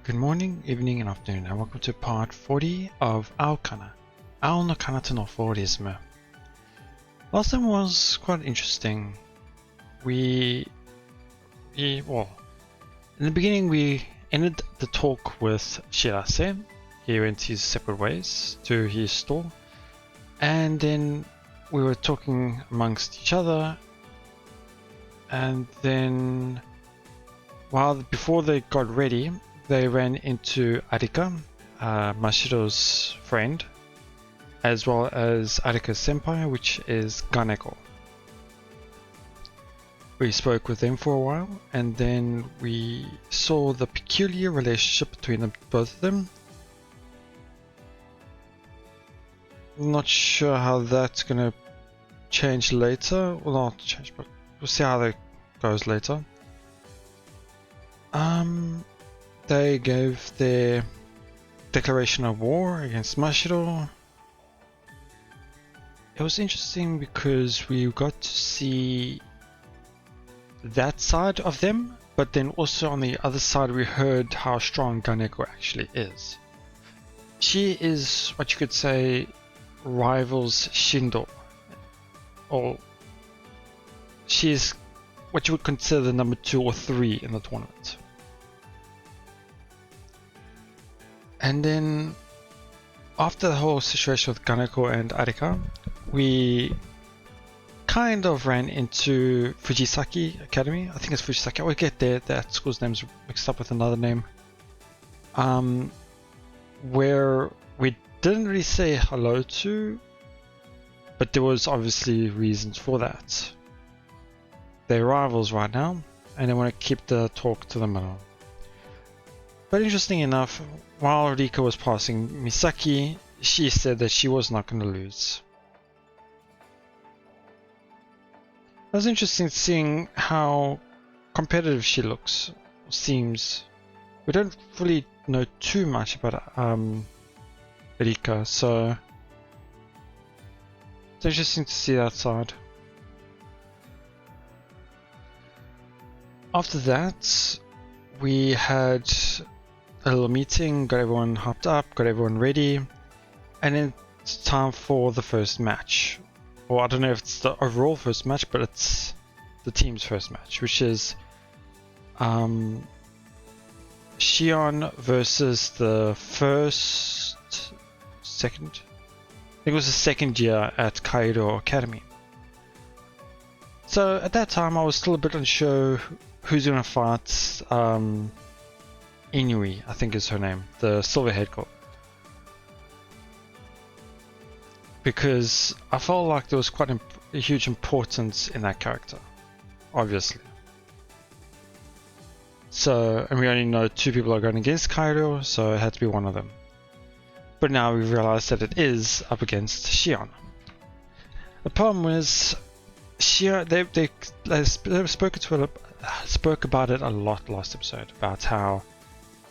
Good morning, evening, and afternoon, and welcome to part 40 of Aokana,蒼の彼方のフォーリズム. Last time was quite interesting. Well, in the beginning we ended the talk with Shirase. He went his separate ways to his store, and then we were talking amongst each other, and then before they got ready, they ran into Arika, Mashiro's friend, as well as Arika's senpai, which is Ganeko. We spoke with them for a while, and then we saw the peculiar relationship between both of them. Not sure how that's gonna change later. Well, not change, but we'll see how that goes later. They gave their declaration of war against Mashiro. It was interesting because we got to see that side of them, but then also on the other side we heard how strong Ganeko actually is. She is what you could say rivals Shindo, or she is what you would consider the number 2 or 3 in the tournament. And then after the whole situation with Ganeko and Arika, we kind of ran into Fujisaki Academy. I think it's Fujisaki. I always get that school's name's mixed up with another name. Where we didn't really say hello to, but there was obviously reasons for that. They're rivals right now, and they want to keep the talk to the middle. But interesting enough, while Rika was passing Misaki, she said that she was not going to lose. It was interesting seeing how competitive she looks, seems. We don't fully know too much about Rika, so it's interesting to see that side. After that, we had a little meeting, got everyone hopped up, got everyone ready, and then it's time for the first match. Or I don't know if it's the overall first match, but it's the team's first match, which is Shion versus the second, I think it was the second year at Kaido Academy. So at that time I was still a bit unsure who's gonna fight Inui, I think is her name, the silver-haired girl. Because I felt like there was quite a huge importance in that character, obviously. So, and we only know 2 people are going against Kaido, so it had to be one of them. But now we've realized that it is up against Shion. The problem is, Shion, they spoke about it a lot last episode, about how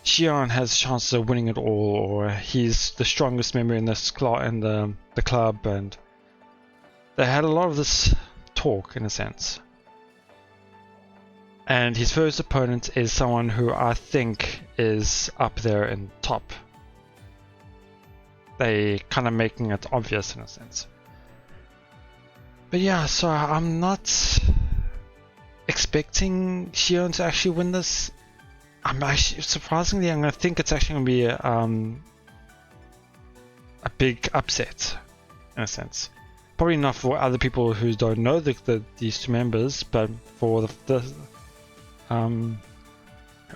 Shion has chances of winning it all, or he's the strongest member in this in the club, and they had a lot of this talk in a sense. And his first opponent is someone who I think is up there in top. They kind of making it obvious in a sense. But yeah, so I'm not expecting Shion to actually win this. I'm actually, surprisingly, I'm going to think it's actually going to be a big upset, in a sense. Probably not for other people who don't know these 2 members, but for the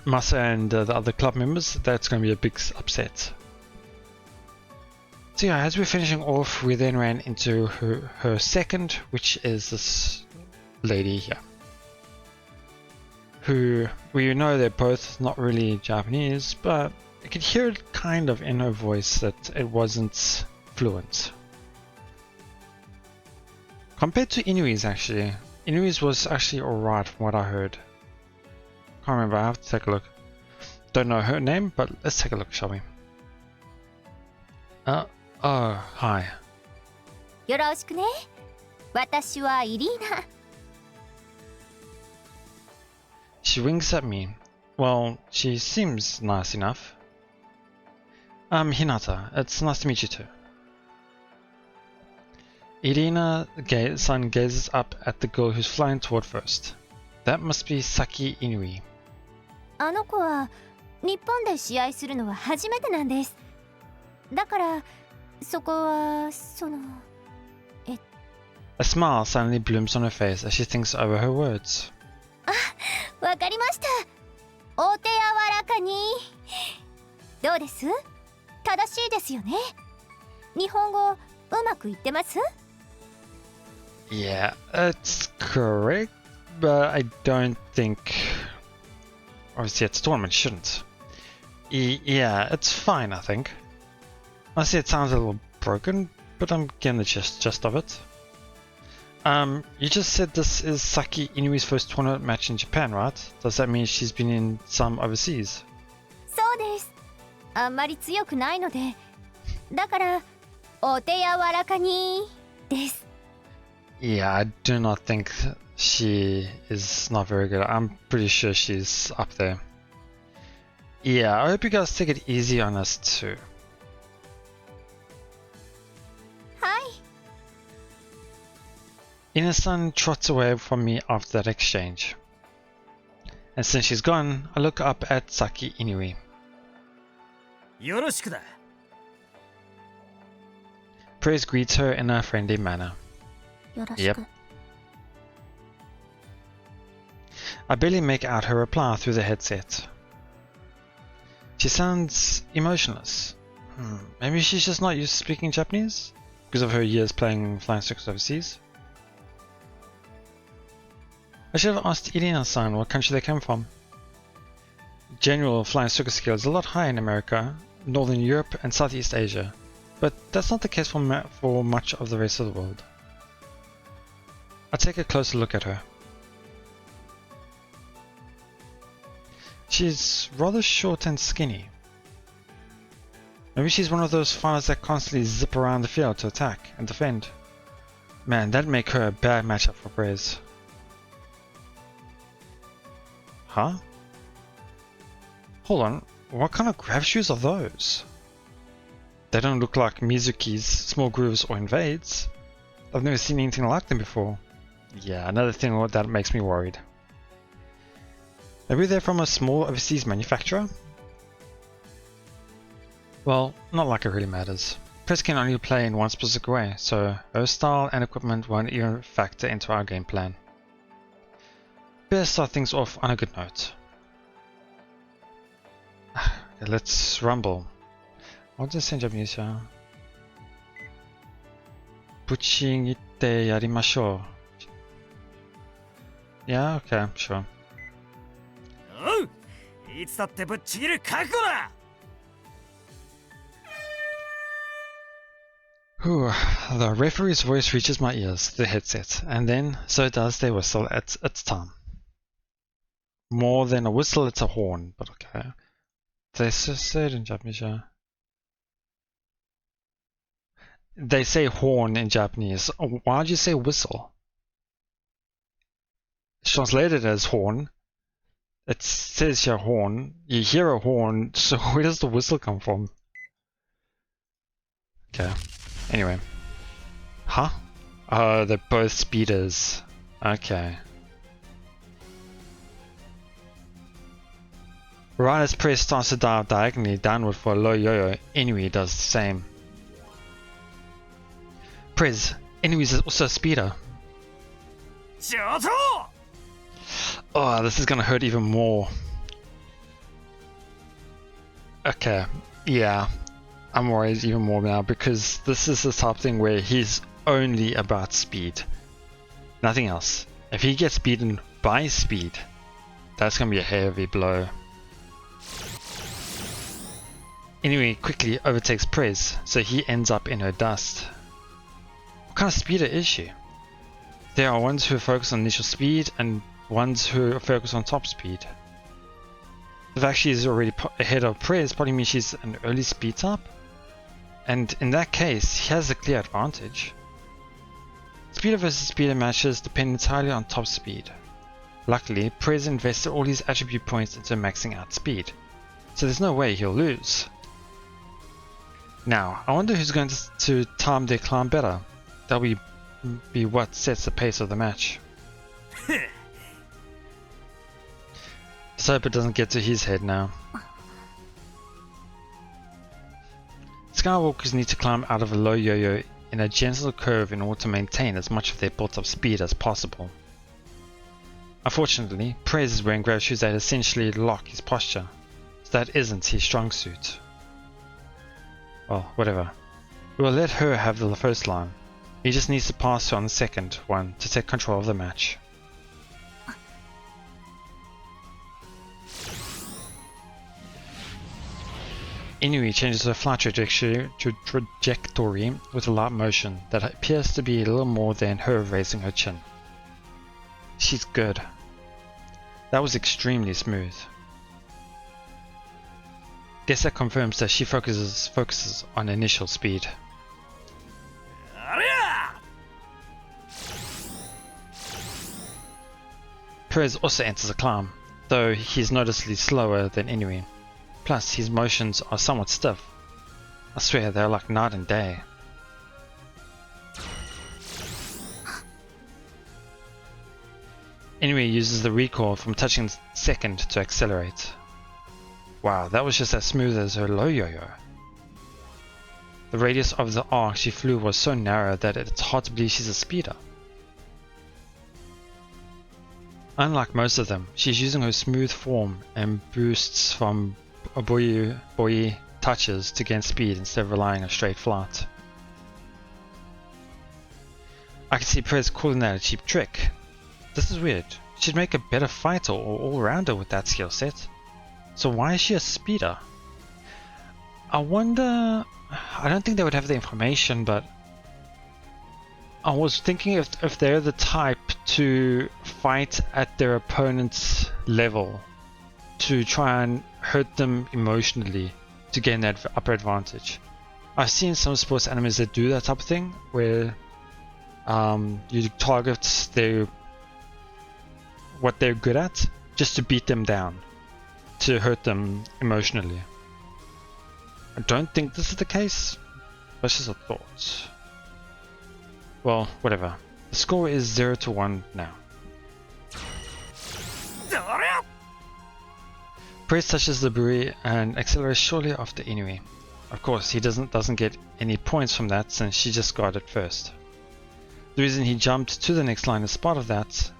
Masa and the other club members, that's going to be a big upset. So yeah, as we're finishing off, we then ran into her second, which is this lady here, who we know they're both not really Japanese, but I could hear it kind of in her voice that it wasn't fluent. Compared to Inui's actually. Inui's was actually alright from what I heard. Can't remember, I have to take a look. Don't know her name, but let's take a look, shall we? Oh, hi. よろしくね。私はイリーナ。 She winks at me. Well, she seems nice enough. Hinata, it's nice to meet you too. Irina-san gazes up at the girl who's flying toward first. That must be Saki Inui. あの子は日本で試合するのは初めてなんです。だからそこはA smile suddenly blooms on her face as she thinks over her words. わかりました。お手柔らかに。どうです？正しいですよね。日本語うまくいってます？ Yeah, it's correct, but I don't think... Obviously it's a tournament, shouldn't. Yeah, it's fine, I think. Honestly, it sounds a little broken, but I'm getting the gist of it. You just said this is Saki Inui's first tournament match in Japan, right? Does that mean she's been in some overseas? そうです。あんまり強くないので、だからお手柔らかにです。Yeah, I do not think she is not very good. I'm pretty sure she's up there. Yeah, I hope you guys take it easy on us too. はい。Ina-san trots away from me after that exchange. And since she's gone, I look up at Saki Inui. よろしくだ。Praise greets her in a friendly manner. よろしく。Yep. I barely make out her reply through the headset. She sounds emotionless. Maybe she's just not used to speaking Japanese because of her years playing flying circus overseas. I should have asked Irina-san what country they came from. General flying circus skill is a lot higher in America, Northern Europe and Southeast Asia, but that's not the case for much of the rest of the world. I take a closer look at her. She's rather short and skinny. Maybe she's one of those fighters that constantly zip around the field to attack and defend. Man, that'd make her a bad matchup for Prez. Huh? Hold on, what kind of grab shoes are those? They don't look like Mizuki's small grooves or invades. I've never seen anything like them before. Yeah, another thing that makes me worried. Maybe they're from a small overseas manufacturer? Well, not like it really matters. Prez can only play in one specific way, so her style and equipment won't even factor into our game plan. Better start things off on a good note. Okay, let's rumble. I'll just send Japanese here. Buchi nitte yarimashou. Yeah, okay, sure. おう、いつだってぶっちぎる覚悟だ。Whew, the referee's voice reaches my ears through the headset, and then so does their whistle at its time. More than a whistle, it's a horn, but okay. They say it in Japanese, yeah. They say horn in Japanese. Why'd you say whistle? It's translated as horn. It says here horn. You hear a horn, so where does the whistle come from? Okay. Anyway. Huh? Oh, they're both speeders. Okay. Right as Prez starts to dive diagonally downward for a low yo-yo, Inui does the same. Prez, Inui is also a speeder. 上等。 Oh, this is gonna hurt even more. Okay, yeah. I'm worried even more now because this is the type of thing where he's only about speed. Nothing else. If he gets beaten by speed, that's gonna be a heavy blow. Inui quickly overtakes Prez, so he ends up in her dust. What kind of speeder is she? There are ones who focus on initial speed and ones who focus on top speed. The fact she is already ahead of Prez probably means she's an early speed type, and in that case, he has a clear advantage. Speeder versus speeder matches depend entirely on top speed. Luckily, Perez invested all his attribute points into maxing out speed, so there's no way he'll lose. Now, I wonder who's going to time their climb better. That'll be what sets the pace of the match. Let's hope it doesn't get to his head now. Skywalkers need to climb out of a low yo-yo in a gentle curve in order to maintain as much of their built-up speed as possible. Unfortunately, Perez is wearing grab shoes that essentially lock his posture, so that isn't his strong suit. Well, whatever. We will let her have the first line. He just needs to pass her on the second one to take control of the match. Inui changes her flight trajectory with a light motion that appears to be a little more than her raising her chin. She's good. That was extremely smooth. Guess that confirms that she focuses on initial speed. Perez also enters a climb, though he's noticeably slower than Inui. Plus, his motions are somewhat stiff. I swear they're like night and day. Inui uses the recoil from touching second to accelerate. Wow, that was just as smooth as her low yo-yo. The radius of the arc she flew was so narrow that it's hard to believe she's a speeder. Unlike most of them, she's using her smooth form and boosts from boy touches to gain speed instead of relying on straight flight. I can see Perez calling that a cheap trick. This is weird. She'd make a better fighter or all-rounder with that skill set. So why is she a speeder? I wonder... I don't think they would have the information, but I was thinking if they're the type to fight at their opponent's level, to try and hurt them emotionally to gain that upper advantage. I've seen some sports animes that do that type of thing, where you target what they're good at just to beat them down, to hurt them emotionally. I don't think this is the case, but it's just a thought. Well, whatever. The score is 0-1 now. Perez touches the buoy and accelerates shortly after Inui. Of course, he doesn't get any points from that since she just got it first. The reason he jumped to the next line as part of that,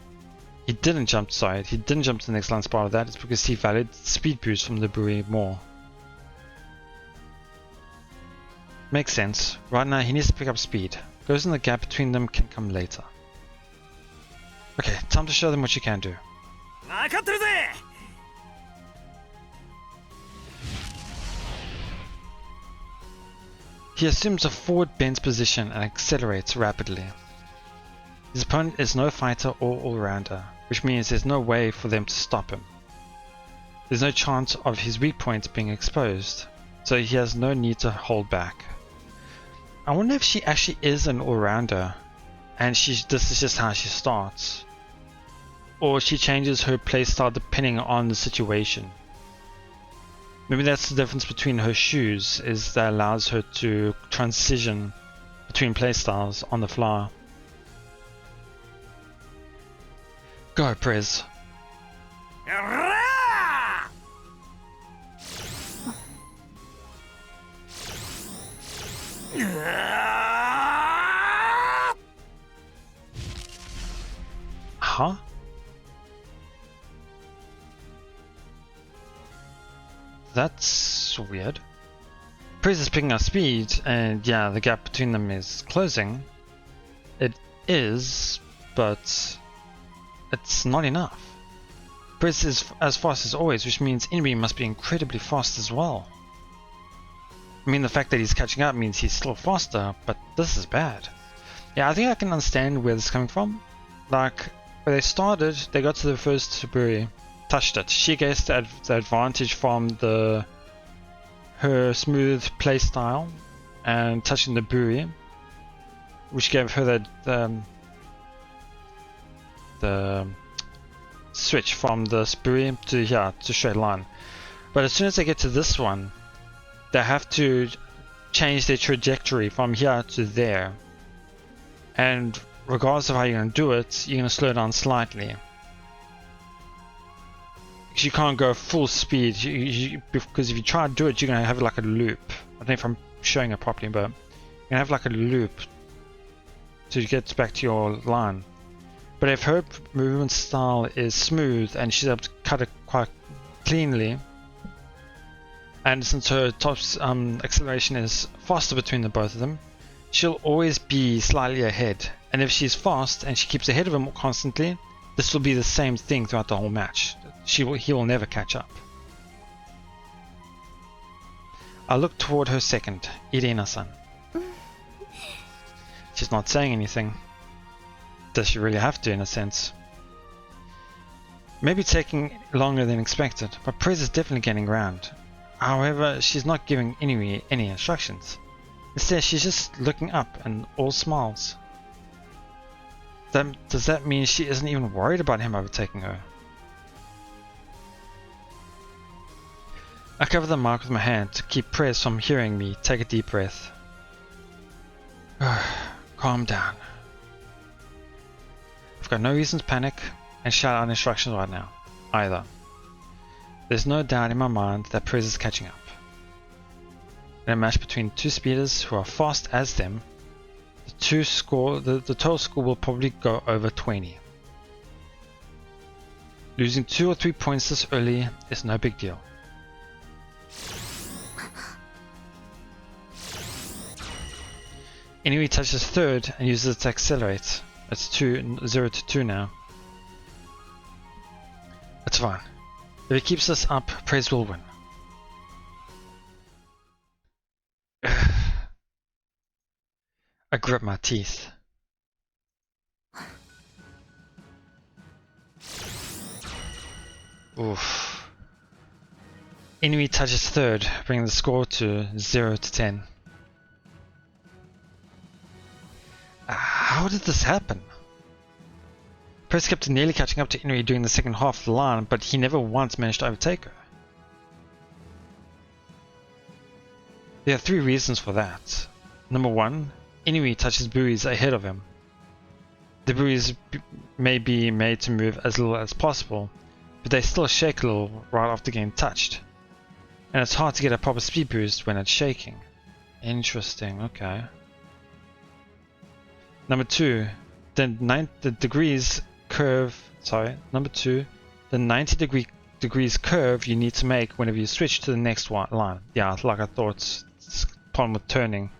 he didn't jump to the next line as part of that, is because he valued speed boost from the buoy more. Makes sense. Right now he needs to pick up speed. Goes in the gap between them can come later. Okay, time to show them what you can do. He assumes a forward bend position and accelerates rapidly. His opponent is no fighter or all-rounder, which means there's no way for them to stop him. There's no chance of his weak points being exposed, so he has no need to hold back. I wonder if she actually is an all-rounder and this is just how she starts, or she changes her playstyle depending on the situation. Maybe that's the difference between her shoes, is that allows her to transition between playstyles on the fly. Go, Perez. Huh? That's weird. Perez is picking up speed, and yeah, the gap between them is closing. It is, but it's not enough. Perez is as fast as always, which means Inui must be incredibly fast as well. I mean, the fact that he's catching up means he's still faster, but this is bad. Yeah, I think I can understand where this is coming from. Like, when they started, they got to the first buoy, touched it. She gets the advantage from her smooth playstyle and touching the buoy, which gave her that switch from the buoy to here to straight line. But as soon as they get to this one, they have to change their trajectory from here to there. And regardless of how you're going to do it, you're going to slow down slightly. Because you can't go full speed, because if you try to do it, you're going to have like a loop. I don't know if I'm showing it properly, but you're going to have like a loop to get back to your line. But if her movement style is smooth and she's able to cut it quite cleanly, and since her top acceleration is faster between the both of them, she'll always be slightly ahead. And if she's fast and she keeps ahead of him constantly, this will be the same thing throughout the whole match. He will never catch up. I look toward her second, Irina-san. She's not saying anything. Does she really have to, in a sense? Maybe taking longer than expected, but Prez is definitely getting around. However, she's not giving Inui any instructions. Instead, she's just looking up and all smiles. Does that mean she isn't even worried about him overtaking her? I cover the mark with my hand to keep Prez from hearing me take a deep breath. Calm down. I've got no reason to panic and shout out instructions right now, either. There's no doubt in my mind that Prez is catching up. In a match between two speeders who are fast as them, the total score will probably go over 20. Losing 2 or 3 points this early is no big deal. Inui touches third and uses it to accelerate. It's 0 to 2 now. It's fine. If he keeps this up, Prez will win. I grip my teeth. Oof. Inui touches third, bringing the score to 0 to 10. How did this happen? Prez kept nearly catching up to Inui during the second half of the line, but he never once managed to overtake her. There are 3 reasons for that. Number 1, Inui touches buoys ahead of him. The buoys may be made to move as little as possible, but they still shake a little right after getting touched. And it's hard to get a proper speed boost when it's shaking. Interesting, okay. Number 2, the 90 degrees curve you need to make whenever you switch to the next line. Yeah, like I thought, it's a problem with turning.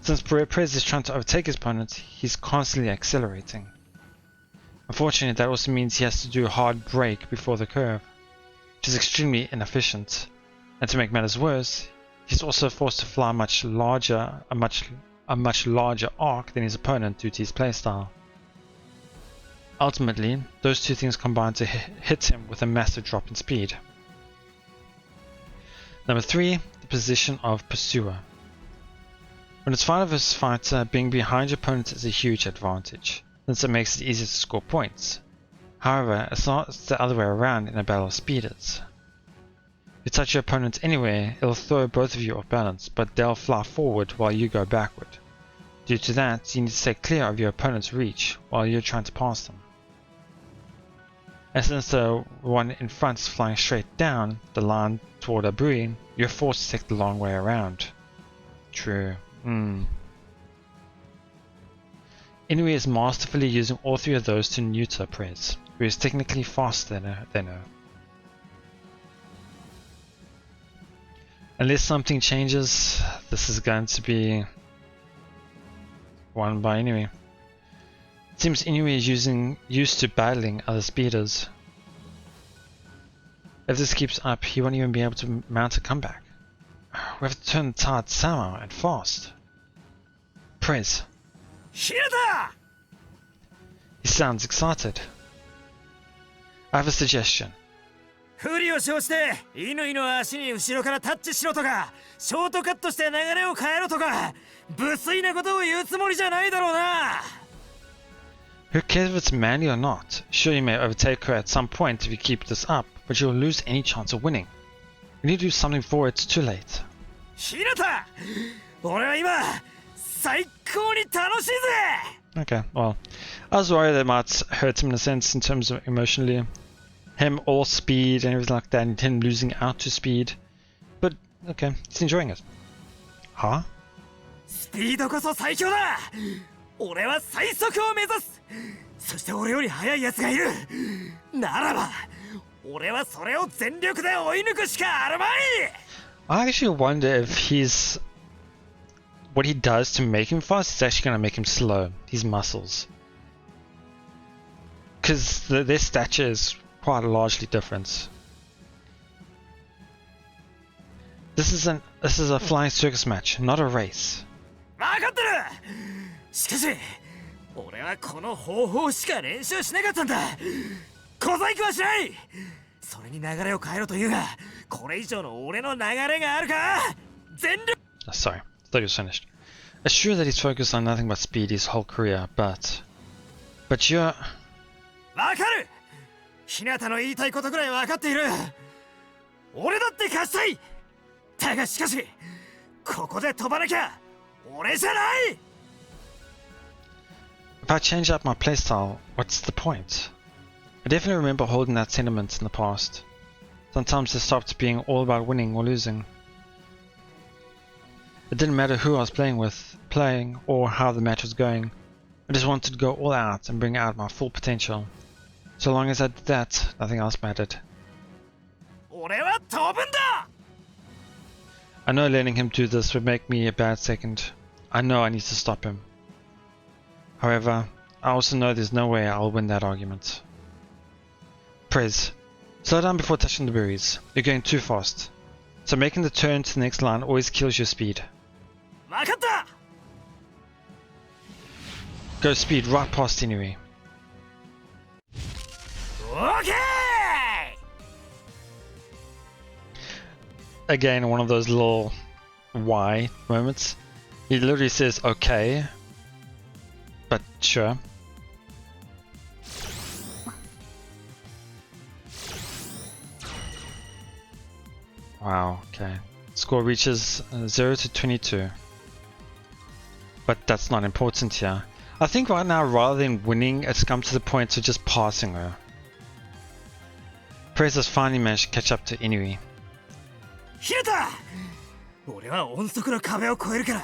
Since Prez is trying to overtake his opponent, he's constantly accelerating. Unfortunately, that also means he has to do a hard brake before the curve, which is extremely inefficient. And to make matters worse, he's also forced to fly a much larger arc than his opponent due to his playstyle. Ultimately, those 2 things combine to hit him with a massive drop in speed. Number 3, the position of pursuer. When it's 5 vs fighter, being behind your opponent is a huge advantage, since it makes it easier to score points. However, it's not the other way around in a battle of speeders. If you touch your opponent anywhere, it'll throw both of you off balance, but they'll fly forward while you go backward. Due to that, you need to stay clear of your opponent's reach while you're trying to pass them. And since the one in front is flying straight down the line toward a buoy, you're forced to take the long way around. True. Inui is masterfully using all 3 of those to neuter Prez, who is technically faster than her. Unless something changes, this is going to be won by Inui. It seems Inui is used to battling other speeders. If this keeps up, he won't even be able to mount a comeback. We have to turn the tide somehow and fast. Prez. Hirata! He sounds excited. I have a suggestion. 不利を生じて乾の足に後ろからタッチしろとかショートカットして流れを変えろとか無粋なことを言うつもりじゃないだろうな。Who cares if it's Mandy or not? Sure, you may overtake her at some point if you keep this up, but you'll lose any chance of winning. You need to do something before it's too late. ひなた、俺は今最高に楽しいぜ。 Okay, well, I was worried that might hurt him in a sense in terms of emotionally. Him all speed and everything like that, and him losing out to speed. But, okay, he's enjoying it. Huh? スピードこそ最強だ。俺は最速を目指す。そして俺より速い奴がいる。ならば、俺はそれを全力で追い抜くしかあるまい。 I actually wonder if he's... what he does to make him fast is actually going to make him slow. His muscles. Because their stature is quite largely different. This is a flying circus match, not a race. 分かってる。しかし、俺はこの方法しか練習しなかったんだ。小細工はしない。それに流れを変えろというが、これ以上の俺の流れがあるか。全力。 Sorry, I thought he was finished. It's true that he's focused on nothing but speed his whole career, but you're... 分かる。ひなたの言いたいことぐらい分かっている。俺だって勝ちたい。だがしかし、ここで飛ばなきゃ俺じゃない。 If I change up my playstyle, what's the point? I definitely remember holding that sentiment in the past. Sometimes it stopped being all about winning or losing. It didn't matter who I was playing or how the match was going. I just wanted to go all out and bring out my full potential. So long as I did that, nothing else mattered. 俺は飛ぶんだ。 I know letting him do this would make me a bad second. I know I need to stop him. However, I also know there's no way I'll win that argument. Prez, slow down before touching the berries. You're going too fast. So making the turn to the next line always kills your speed. 分かった。 Go speed right past Inui. オーケー。 Again, one of those little why moments. He literally says okay, but sure. Wow, okay. Score reaches 0 to 22. But that's not important here. I think right now, rather than winning, it's come to the point of just passing her. Prez has finally managed to catch up to Inui. ひなた、俺は音速の壁を越えるから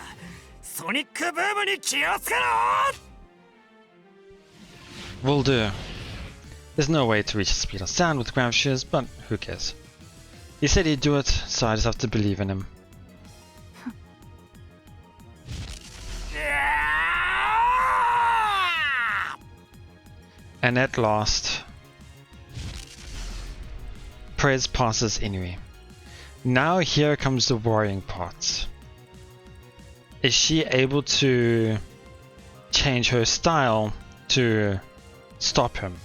ソニックブームに気をつけろ。 Will do. There's no way to reach the speed of sound with ground shears, but who cares? He said he'd do it, so I just have to believe in him. And at last, Prez passes Inui. Now here comes the worrying part. Is she able to change her style to stop him?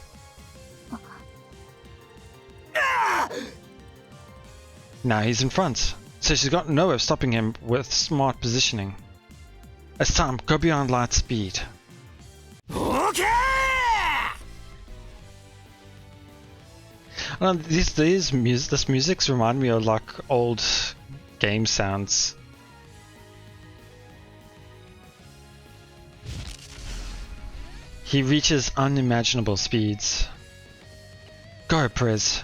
Now he's in front, so she's got no way of stopping him with smart positioning. It's time, go beyond light speed. Okay! This music remind me of like old game sounds. He reaches unimaginable speeds. Go, Prez.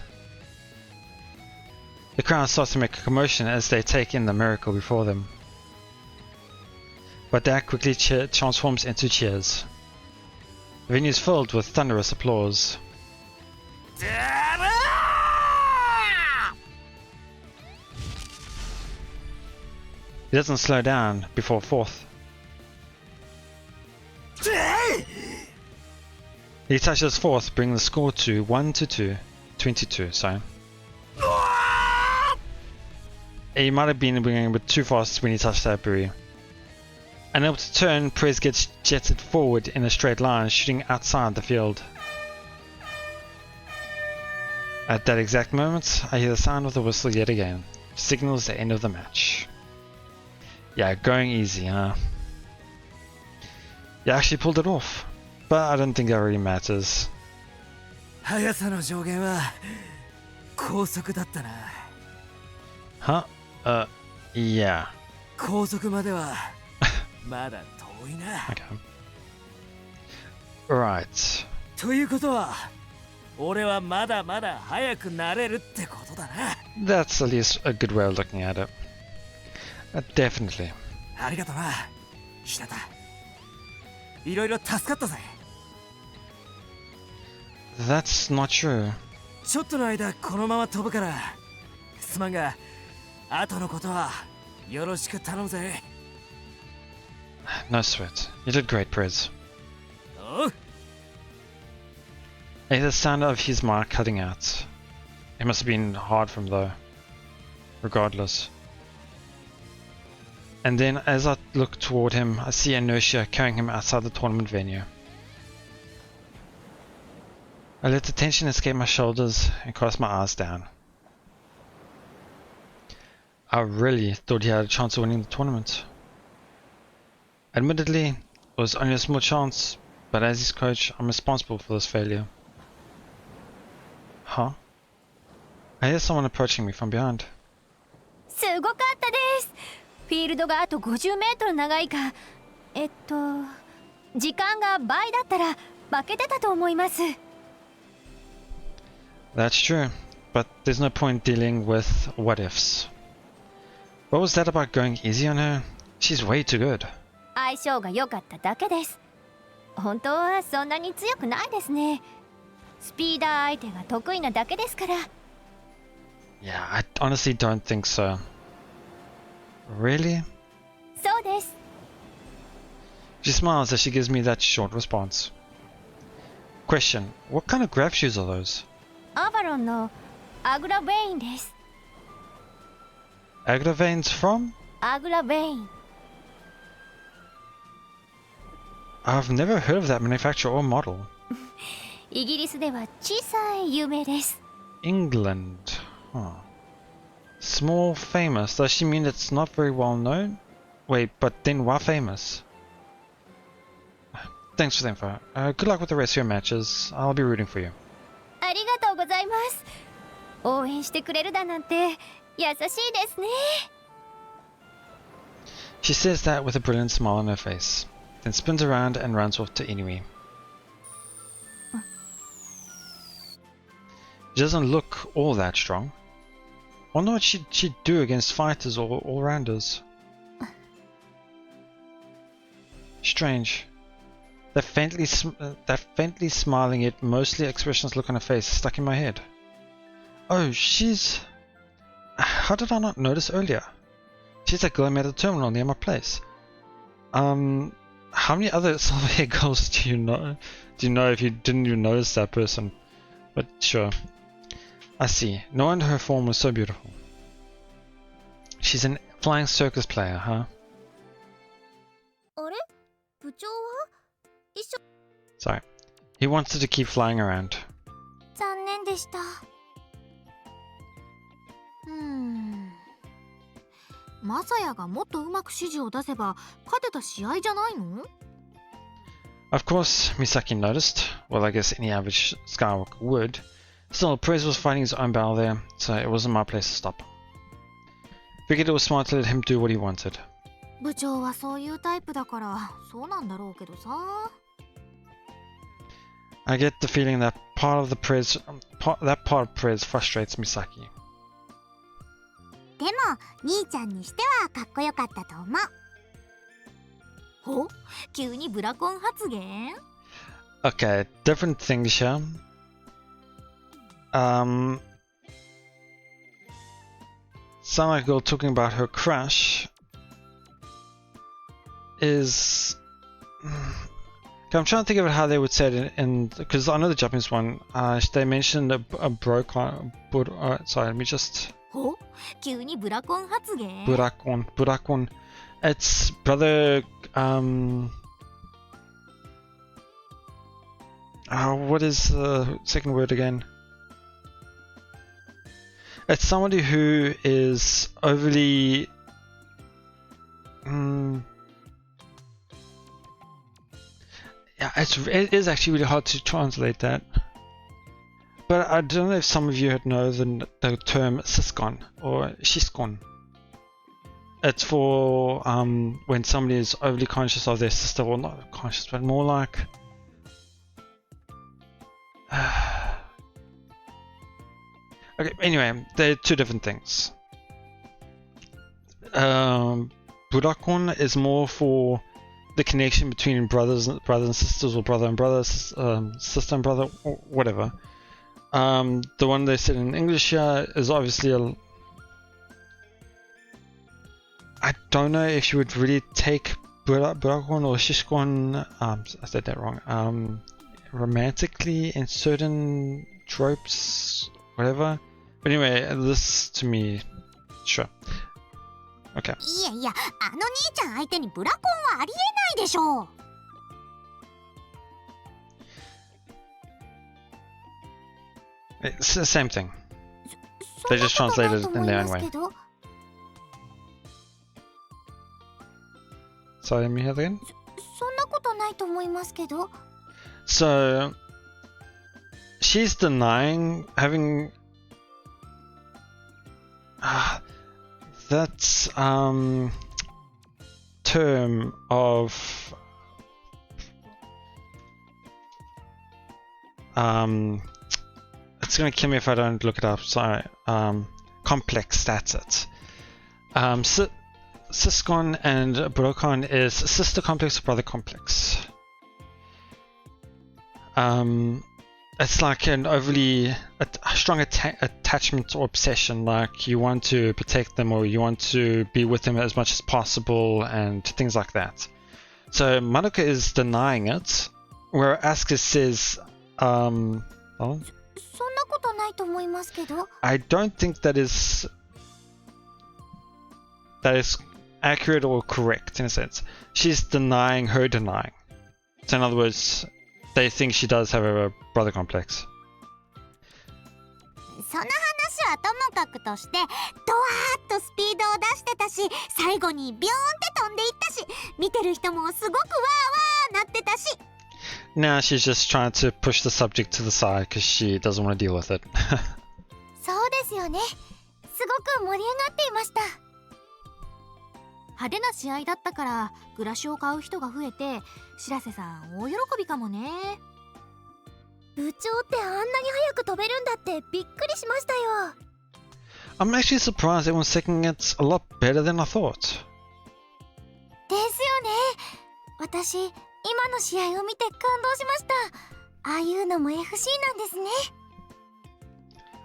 The crowd starts to make a commotion as they take in the miracle before them. But that quickly transforms into cheers. The venue is filled with thunderous applause. He doesn't slow down before fourth. He touches fourth, bringing the score to 22, sorry. He might have been bringing a bit too fast when he touched that berry. Unable to turn, Prez gets jetted forward in a straight line, shooting outside the field. At that exact moment, I hear the sound of the whistle yet again. Signals the end of the match. Yeah, going easy, huh? You actually pulled it off. but I don't think that really matters. 速さの上限は高速だったな。Huh? Yeah. 高速まではまだ遠いな。Okay. Right. ということは、俺はまだまだ速くなれるってことだな。That's at least a good way of looking at it. Definitely. ありがとな、日向。いろいろ助かったぜ。That's not true. ちょっとの間このまま飛ぶから、すまんが、後のことはよろしく頼むぜ。No sweat. You did great, Prez. おう。I hear the sound of his mark cutting out. It must have been hard for him though. Regardless. And then as I look toward him, I see inertia carrying him outside the tournament venue. I let the tension escape my shoulders and cast my eyes down. I really thought he had a chance of winning the tournament. Admittedly, it was only a small chance, but as his coach, I'm responsible for this failure. Huh? I hear someone approaching me from behind. すごかったです。フィールドがあと50メートル長いか、時間が倍だったら負けてたと思います。That's true, but there's no point dealing with what ifs. What was that about going easy on her? She's way too good. 相性が良かっただけです。本当はそんなに強くないですね。スピーダー相手が得意なだけですから。Yeah, I honestly don't think so. Really? そうです。She smiles as she gives me that short response. Question: What kind of grab shoes are those? アバロンのアグラベインです。Agravain's from? アグラベイン。I've never heard of that manufacturer or model. イギリスでは小さい有名です。England. Huh. Small famous. Does she mean it's not very well known? Wait, but then why famous? Thanks for the info. Good luck with the rest of your matches. I'll be rooting for you. ありがとうございます。応援してくれるだなんて優しいですね。She says that with a brilliant smile on her face, then spins around and runs off to Inui. She doesn't look all that strong. Wonder what she'd do against fighters or all-rounders. Strange. That faintly smiling yet mostly expressionless look on her face is stuck in my head. Oh, she's... How did I not notice earlier? She's that girl I met at the terminal near my place. How many other silver-haired girls do you know? Do you know if you didn't even notice that person? But sure. I see. No wonder her form was so beautiful. She's a flying circus player, huh? あれ？部長は？一緒。Sorry. He wanted to keep flying around. 残念でした。マサヤがもっとうまく指示を出せば勝てた試合じゃないの？ Of course, Misaki noticed. Well, I guess any average Skywalker would. Still, Perez was fighting his own battle there, so it wasn't my place to stop. Figured it was smart to let him do what he wanted. 部長はそういうタイプだからそうなんだろうけどさ。I get the feeling that part of Perez frustrates Misaki. でも兄ちゃんにしてはかっこよかったと思う。ほ？急にブラコン発言？ Okay, different things here. Sound like a girl talking about her crush is... I'm trying to think of how they would say it in because I know the Japanese one. They mentioned a brocon. Sorry, let me just. ほ？急にブラコン発言？ Burakon. It's brother. What is the second word again? It's somebody who is overly. Yeah, it is actually really hard to translate that. But I don't know if some of you know the term siskon or shiskon. It's for when somebody is overly conscious of their sister, or not conscious, but more like okay. Anyway, they're two different things. Burakon is more for the connection between brothers and sisters, or brother and brother, sister and brother, or whatever. The one they said in English here is obviously I don't know if you would really take Burakon or Shishkon, I said that wrong, romantically in certain tropes, whatever. But anyway, this to me, sure. Okay. いやいや、あの兄ちゃん相手にブラコンはありえないでしょう。It's the same thing. They just translated it in their own way. Sorry, let me hear that again? そんなことないと思いますけど。 So, she's denying having... that's term of it's gonna kill me if I don't look it up. Sorry. Complex, that's it. Siskon and Burakon is sister complex or brother complex. It's like an overly strong attachment or obsession, like you want to protect them or you want to be with them as much as possible and things like that. So Madoka is denying it, where Asuka says, I don't think that is accurate or correct in a sense. She's denying her denying. So in other words, they think she does have a brother complex. その話はともかくとして、ドワーッとスピードを出してたし、最後にビョーンって飛んでいったし、見てる人もすごくわーわーなってたし。Now she's just trying to push the subject to the side because she doesn't want to deal with it. そうですよね。すごく盛り上がっていました。派手な試合だったからグラシを買う人が増えて、白瀬さん大喜びかもね。部長ってあんなに速く飛べるんだってびっくりしましたよ。I'm actually surprised everyone's taking it a lot better than I thought. ですよね。私、今の試合を見て感動しました。ああいうのも FC なんですね。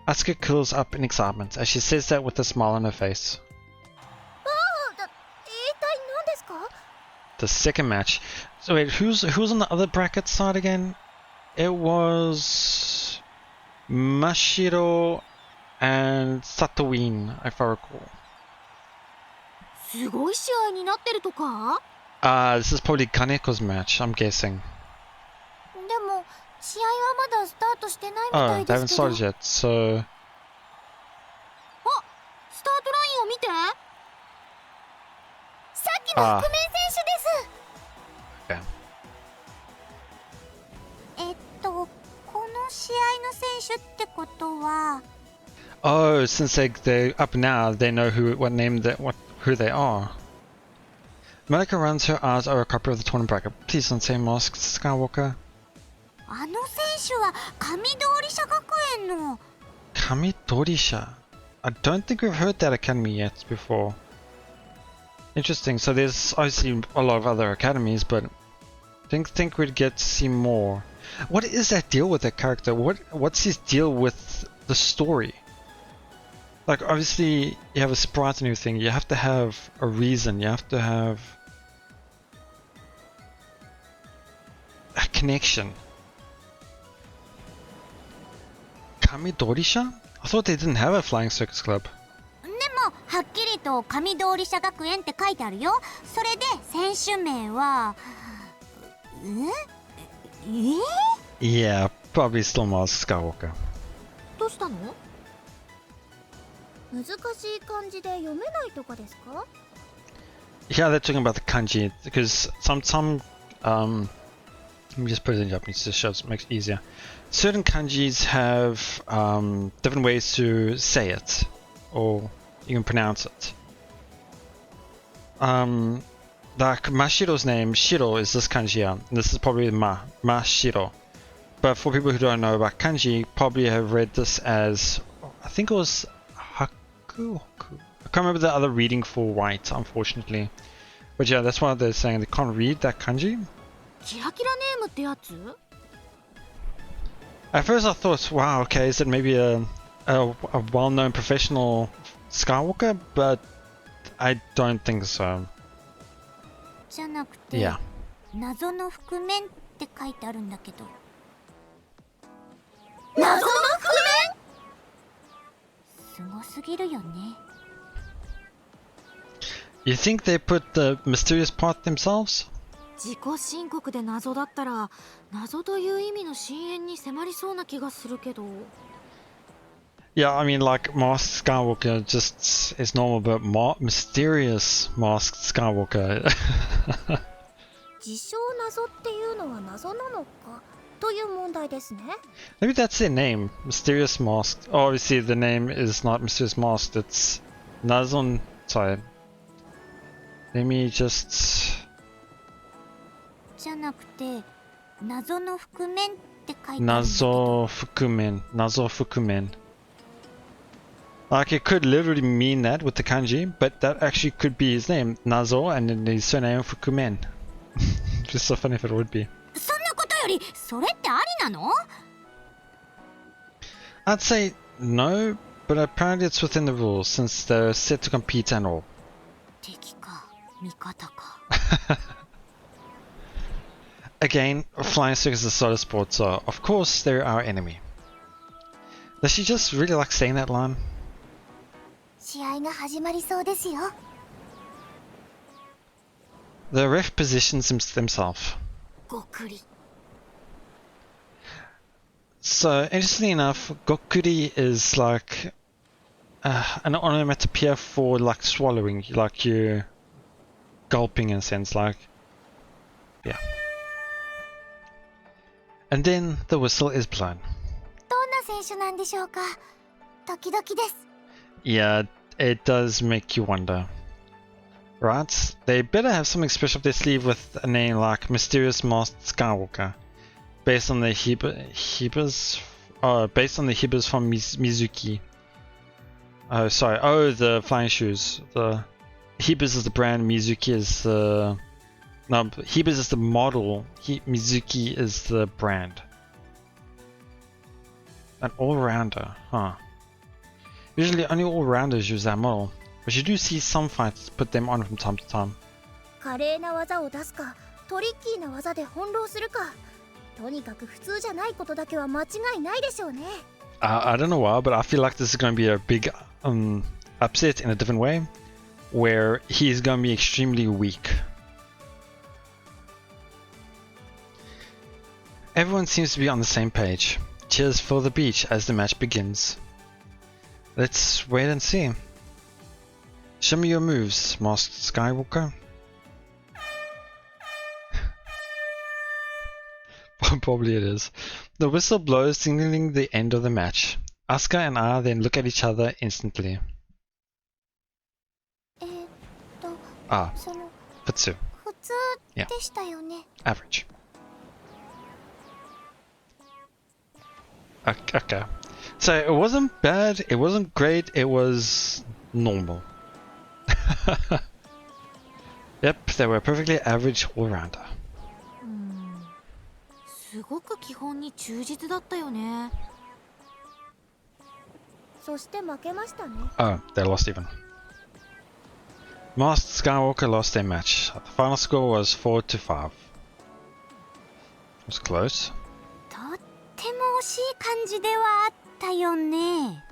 Asuka curls up in excitement as she says that with a smile on her face. The second match. So wait, who's on the other bracket side again? It was Mashiro and Satowin, if I recall. すごい試合になってるとか？ This is probably Kaneko's match, I'm guessing. でも試合はまだスタートしてないみたい Oh, they です haven't けど。 started yet, so... あ、スタートラインを見て。さっきの覆面選手です。Okay. この試合の選手ってことは。 Oh, since they're up now, they know who they are. Monica runs her eyes over a copy of the tournament bracket. Please don't say Mask Skywalker. あの選手は上通社学園の。Kamidorisha. I don't think we've heard that academy yet before. Interesting. So there's obviously a lot of other academies, but think we'd get to see more. What is that deal with that character? What's his deal with the story? Like obviously you have a sprite and everything. You have to have a reason. You have to have a connection. Kamidorisha? I thought they didn't have a flying circus club. でもはっきりと上通社学園って書いてあるよ。それで選手名はYeah, probably still Mask Skywalker. どうしたの？難しい漢字で読めないとかですか？ Yeah, they're talking about the kanji because some Let me just put it in Japanese to show it makes it easier. Certain kanjis have different ways to say it, or even pronounce it. Like Mashiro's name, Shiro, is this kanji here. And this is probably Mashiro. But for people who don't know about kanji, probably have read this as, I think it was Haku. I can't remember the other reading for white, unfortunately. But yeah, that's why they're saying they can't read that kanji. キラキラネームってやつ？ At first I thought, wow, okay, is it maybe a well-known professional Skywalker? But I don't think so. じゃなくて、 Yeah. 謎の覆面って書いてあるんだけど。謎の覆すごすぎるよね。 You think they put the mysterious part themselves? 自己申告で謎だったら謎という意味の深淵に迫りそうな気がするけど。 Yeah, I mean, like, Masked Skywalker just is normal, but mysterious Masked Skywalker. 自称謎っていうのは謎なのかという問題ですね。 Maybe that's their name, Mysterious Masked. Oh, obviously the name is not Mysterious Masked, it's Nazon. Sorry. Let me just... じゃなくて、謎の覆面って書いてあるんだけど。 Nazo Fukumen. Like, it could literally mean that with the kanji, but that actually could be his name, Nazo, and then his surname Fukumen. Just so funny if it would be. そんなことより、それってありなの？ I'd say no, but apparently it's within the rules since they're set to compete and all. 敵か、味方か。 Again, flying circus is solar sport, so of course they're our enemy. Does she just really like saying that line? 試合が始まりそうですよ。 The ref positions themselves. ごくり。 So, interestingly enough, Gokuri is like an onomatopoeia for like swallowing, like you gulping in a sense, like, yeah. And then the whistle is blown. どんな選手なんでしょうか。ドキドキです。 Yeah, it does make you wonder. Right? They better have something special up their sleeve with a name like Mysterious Masked Skywalker. Based on the Hebers from Mizuki. Oh, sorry. Oh, the flying shoes. The Hebers is the brand, Mizuki is the... No, Hebers is the model, Mizuki is the brand. An all-rounder, huh. Usually only all-rounders use that model, but you do see some fighters put them on from time to time. 華麗な技を出すか、トリッキーな技で翻弄するか。とにかく普通じゃないことだけは間違いないでしょうね。I don't know why, but I feel like this is going to be a big upset in a different way, where he's going to be extremely weak. Everyone seems to be on the same page. Cheers for the beach as the match begins. Let's wait and see. Show me your moves, Masked Skywalker. Probably it is. The whistle blows, signaling the end of the match. Asuka and I then look at each other instantly. その Futsu. 普通でしたよね。 Average. Okay. So it wasn't bad, it wasn't great, it was normal. Yep, they were a perfectly average all-rounder. すごく基本に忠実だったよね。そして負けましたね。 Oh, they lost even. Masked Skywalker lost their match. The final score was 4-5. It was close. とっても惜しい感じではあったよね。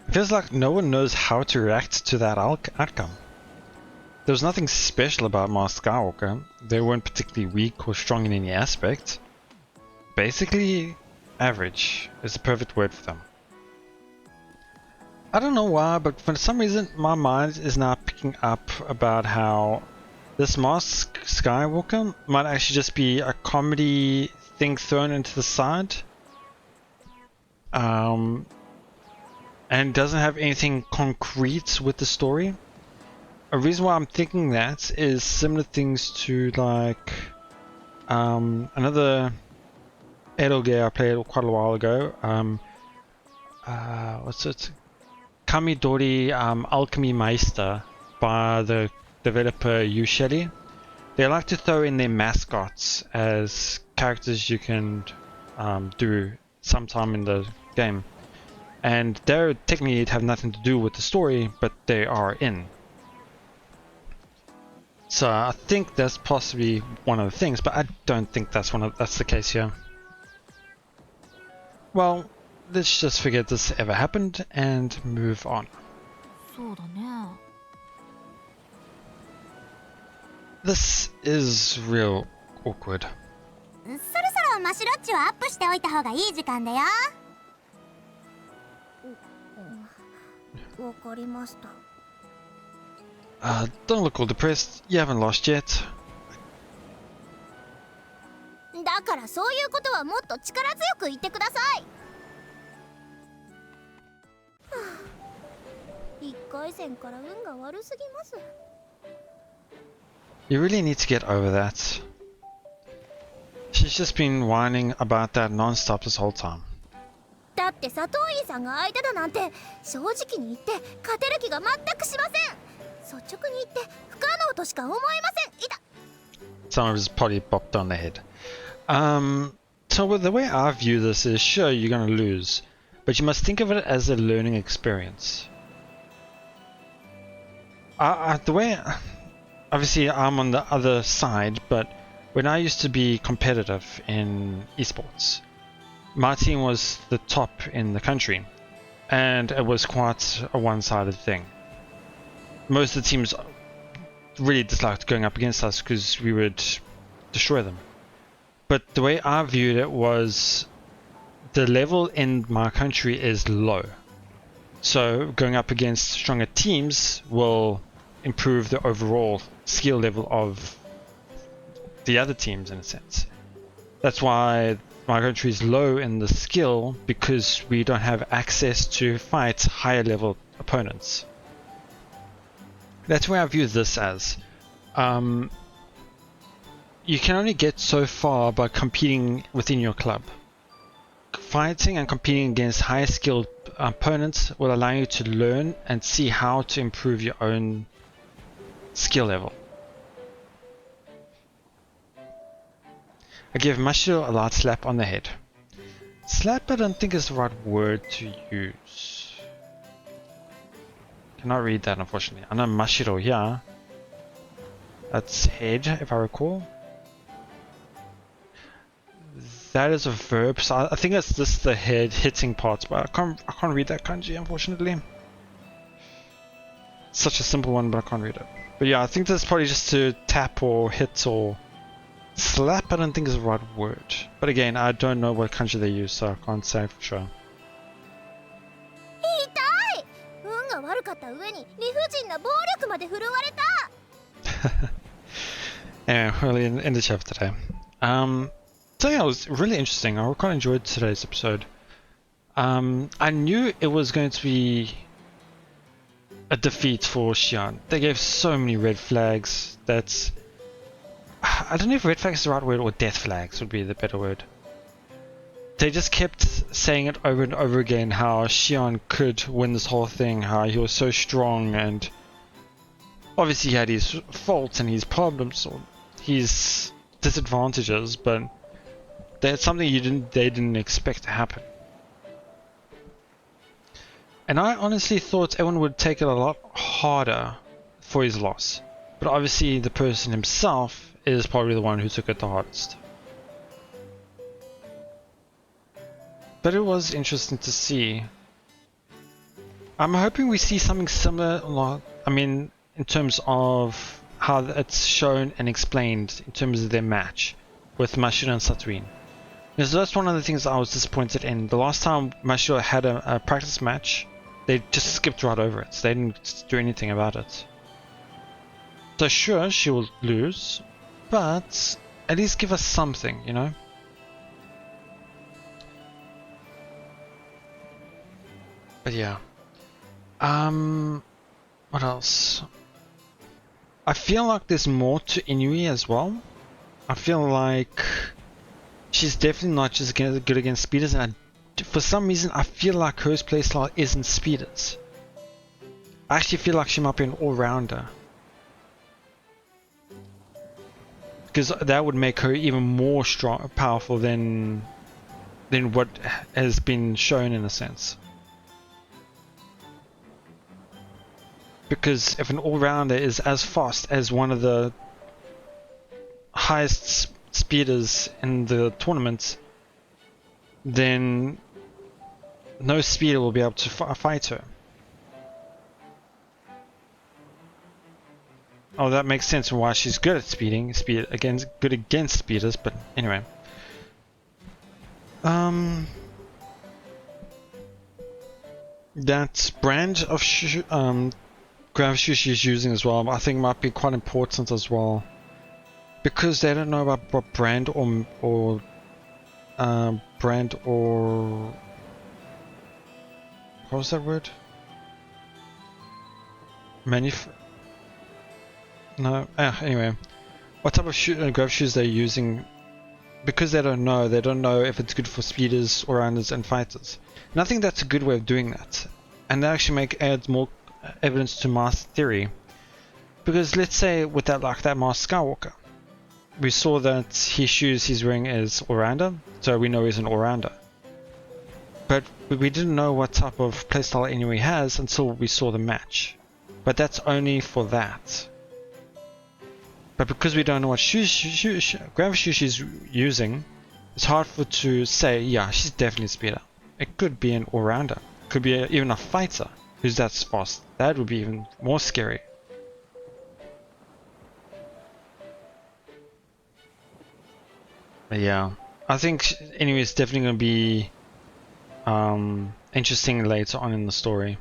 It feels like no one knows how to react to that outcome. There was nothing special about Masked Skywalker. They weren't particularly weak or strong in any aspect. Basically, average is the perfect word for them. I don't know why, but for some reason my mind is now picking up about how this Mask Skywalker might actually just be a comedy thing thrown into the side. And doesn't have anything concrete with the story. A reason why I'm thinking that is similar things to like another idle game I played quite a while ago. What's it? Kamidori Alchemy Meister by the developer Usheli. They like to throw in their mascots as characters you can do sometime in the game. And they technically have nothing to do with the story, but they are in. So I think that's possibly one of the things, but I don't think that's the case here. Well, let's just forget this ever happened and move on. そうだね。 This is real awkward. そろそろマシュロッチをアップしておいた方がいい時間だよ。わかりました。 Don't look all depressed. You haven't lost yet. だからそういうことはもっと力強く言ってください。1回戦から運が悪すぎます。 You really need to get over that. She's just been whining about that non-stop this whole time. だって佐藤院さんが相手だなんて正直に言って勝てる気が全くしません。率直に言って不可能としか思えません。いた。 Some of his probably bopped on the head. So the way I view this is, sure, you're going to lose, but you must think of it as a learning experience. The way, obviously I'm on the other side, but when I used to be competitive in esports, my team was the top in the country, and it was quite a one-sided thing. Most of the teams really disliked going up against us because we would destroy them. But the way I viewed it was the level in my country is low. So going up against stronger teams will improve the overall skill level of the other teams in a sense. That's why my country is low in the skill, because we don't have access to fight higher level opponents. That's where I view this as. You can only get so far by competing within your club. Fighting and competing against higher skilled opponents will allow you to learn and see how to improve your own skill level. I give Mashiro a light slap on the head. Slap I don't think is the right word to use. Cannot read that unfortunately. I know Mashiro here. That's head if I recall. That is a verb, so I think it's just the head hitting parts, but I can't read that kanji unfortunately. Such a simple one, but I can't read it. But yeah, I think that's probably just to tap or hit or slap. I don't think is the right word. But again, I don't know what kanji they use, so I can't say for sure. 痛い。運が悪かった上に理不尽な暴力まで振るわれた。 Anyway, we'll end the chapter today. So yeah, it was really interesting. I quite enjoyed today's episode. I knew it was going to be a defeat for Xian. They gave so many red flags that... I don't know if red flags is the right word or death flags would be the better word. They just kept saying it over and over again how Xian could win this whole thing, how he was so strong, and obviously he had his faults and his problems or his disadvantages, but that's something they didn't expect to happen. And I honestly thought everyone would take it a lot harder for his loss, but obviously the person himself is probably the one who took it the hardest. But it was interesting to see. I'm hoping we see something similar, I mean, in terms of how it's shown and explained in terms of their match with Mashiro and Satuin. Because that's one of the things I was disappointed in. The last time Mashiro had a practice match, they just skipped right over it. They didn't do anything about it. So sure, she will lose, but at least give us something, you know? But yeah. What else? I feel like there's more to Inui as well. I feel like she's definitely not just good against speeders, and for some reason I feel like her playstyle isn't speeders. I actually feel like she might be an all-rounder. Because that would make her even more powerful than what has been shown in a sense. Because if an all-rounder is as fast as one of the highest speeders in the tournament, then no speeder will be able to fight her. Oh, that makes sense why she's good at good against speeders, but anyway. That brand of grav shoe she's using as well, I think might be quite important as well. Because they don't know about what brand or what was that word? Anyway, what type of grav shoes they're using, because they don't know if it's good for speeders, all-rounders and fighters. And I think that's a good way of doing that, and that actually adds more evidence to my theory. Because let's say with that Master Skywalker, we saw that his shoes he's wearing is all-rounder, so we know he's an all-rounder. But we didn't know what type of playstyle Inui has until we saw the match. But that's only for that. But because we don't know what grav shoe she's using, it's hard to say, yeah, she's definitely a speeder. It could be an all-rounder. Could be even a fighter who's that fast. That would be even more scary. But yeah, I think Inui is definitely going to be interesting later on in the story.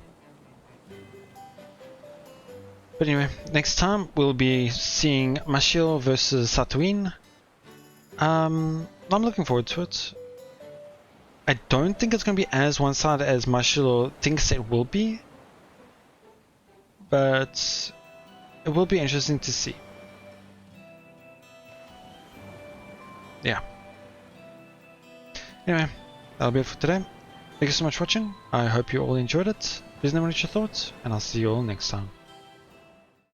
But anyway, next time we'll be seeing Mashiel versus Tatooine. I'm looking forward to it. I don't think it's going to be as one-sided as Mashiel thinks it will be, but it will be interesting to see. Yeah. Anyway, that'll be it for today. Thank you so much for watching. I hope you all enjoyed it. Please let me know your thoughts, and I'll see you all next time.